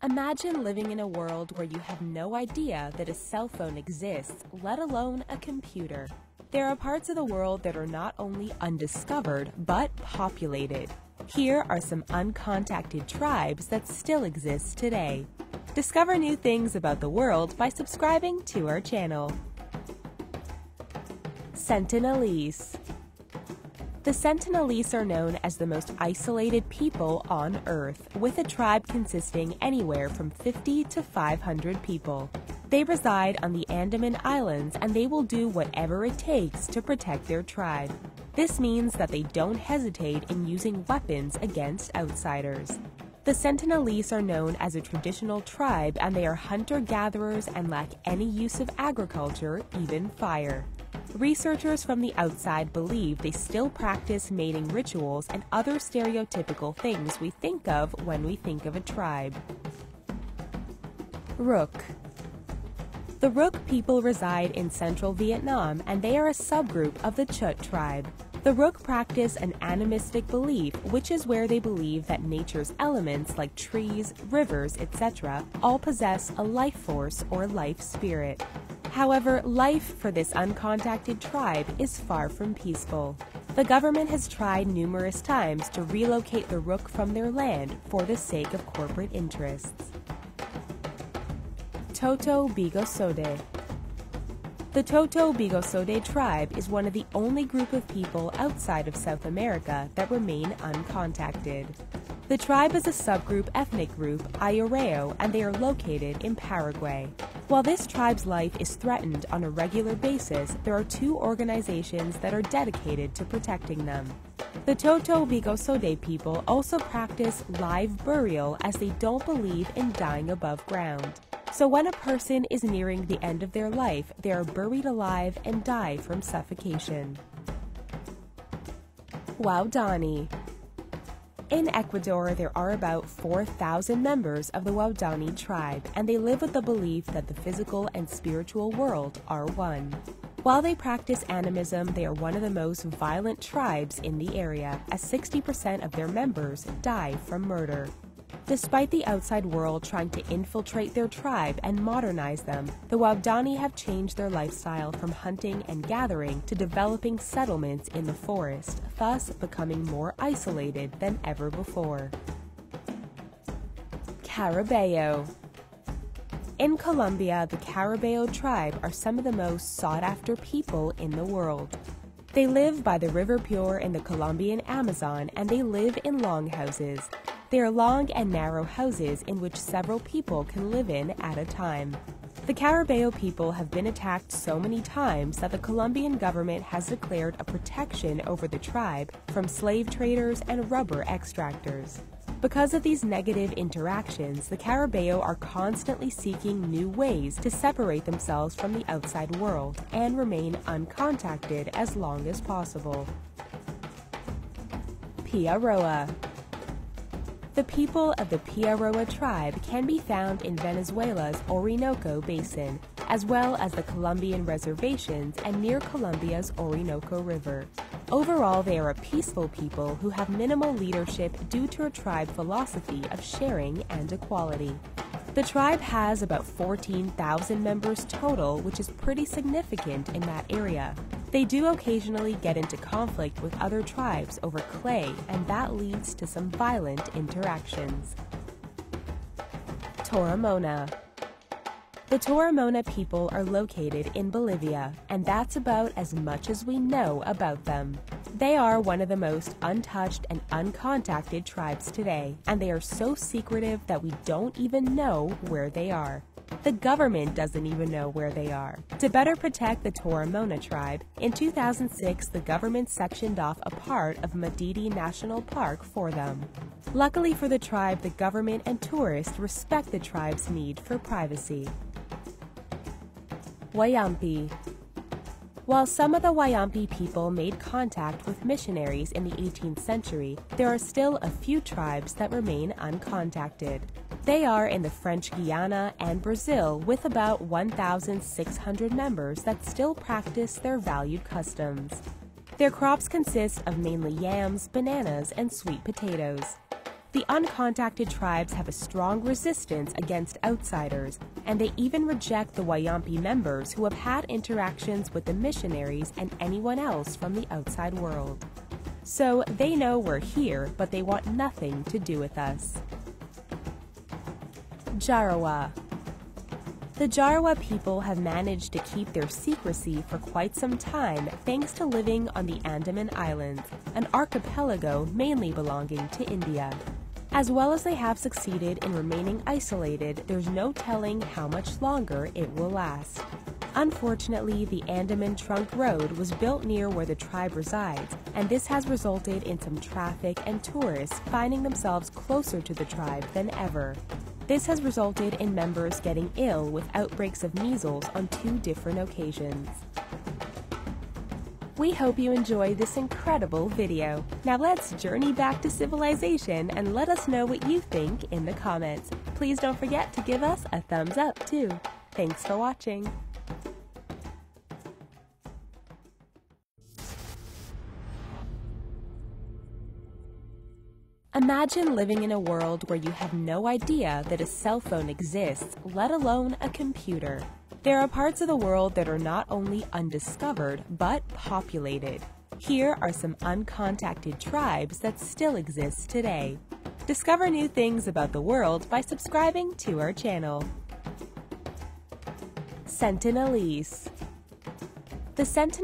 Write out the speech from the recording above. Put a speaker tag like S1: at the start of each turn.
S1: Imagine living in a world where you have no idea that a cell phone exists, let alone a computer. There are parts of the world that are not only undiscovered, but populated. Here are some uncontacted tribes that still exist today. Discover new things about the world by subscribing to our channel. Sentinelese. The Sentinelese are known as the most isolated people on Earth, with a tribe consisting anywhere from 50 to 500 people. They reside on the Andaman Islands, and they will do whatever it takes to protect their tribe. This means that they don't hesitate in using weapons against outsiders. The Sentinelese are known as a traditional tribe, and they are hunter-gatherers and lack any use of agriculture, even fire. Researchers from the outside believe they still practice mating rituals and other stereotypical things we think of when we think of a tribe. Rook. The Rook people reside in central Vietnam, and they are a subgroup of the Chut tribe. The Rook practice an animistic belief, which is where they believe that nature's elements like trees, rivers, etc. all possess a life force or life spirit. However, life for this uncontacted tribe is far from peaceful. The government has tried numerous times to relocate the Rook from their land for the sake of corporate interests. Totobego. The Totobego tribe is one of the only group of people outside of South America that remain uncontacted. The tribe is a subgroup ethnic group, Jarrah, and they are located in Paraguay. While this tribe's life is threatened on a regular basis, there are two organizations that are dedicated to protecting them. The Totobego people also practice live burial, as they don't believe in dying above ground. So when a person is nearing the end of their life, they are buried alive and die from suffocation. Waodani. In Ecuador, there are about 4,000 members of the Waodani tribe, and they live with the belief that the physical and spiritual world are one. While they practice animism, they are one of the most violent tribes in the area, as 60% of their members die from murder. Despite the outside world trying to infiltrate their tribe and modernize them, the Waodani have changed their lifestyle from hunting and gathering to developing settlements in the forest, thus becoming more isolated than ever before. Carabeo. In Colombia, the Carabeo tribe are some of the most sought-after people in the world. They live by the River Pure in the Colombian Amazon, and they live in longhouses. They are long and narrow houses in which several people can live in at a time. The Carabeo people have been attacked so many times that the Colombian government has declared a protection over the tribe from slave traders and rubber extractors. Because of these negative interactions, the Carabeo are constantly seeking new ways to separate themselves from the outside world and remain uncontacted as long as possible. Piaroa. The people of the Piaroa tribe can be found in Venezuela's Orinoco Basin, as well as the Colombian reservations and near Colombia's Orinoco River. Overall, they are a peaceful people who have minimal leadership due to a tribe philosophy of sharing and equality. The tribe has about 14,000 members total, which is pretty significant in that area. They do occasionally get into conflict with other tribes over clay, and that leads to some violent interactions. Tora Mona. The Tora Mona people are located in Bolivia, and that's about as much as we know about them. They are one of the most untouched and uncontacted tribes today, and they are so secretive that we don't even know where they are. The government doesn't even know where they are. To better protect the Tora Mona tribe, in 2006 the government sectioned off a part of Madidi National Park for them. Luckily for the tribe, the government and tourists respect the tribe's need for privacy. Wayampi. While some of the Wayampi people made contact with missionaries in the 18th century, there are still a few tribes that remain uncontacted. They are in the French Guiana and Brazil, with about 1,600 members that still practice their valued customs. Their crops consist of mainly yams, bananas, and sweet potatoes. The uncontacted tribes have a strong resistance against outsiders, and they even reject the Wayampi members who have had interactions with the missionaries and anyone else from the outside world. So they know we're here, but they want nothing to do with us. Jarrah. The Jarrah people have managed to keep their secrecy for quite some time thanks to living on the Andaman Islands, an archipelago mainly belonging to India. As well as they have succeeded in remaining isolated, there's no telling how much longer it will last. Unfortunately, the Andaman Trunk Road was built near where the tribe resides, and this has resulted in some traffic and tourists finding themselves closer to the tribe than ever. This has resulted in members getting ill with outbreaks of measles on 2 different occasions. We hope you enjoyed this incredible video. Now let's journey back to civilization and let us know what you think in the comments. Please don't forget to give us a thumbs up too. Thanks for watching. Imagine living in a world where you have no idea that a cell phone exists, let alone a computer. There are parts of the world that are not only undiscovered, but populated. Here are some uncontacted tribes that still exist today. Discover new things about the world by subscribing to our channel. Sentinelese. The Sentinelese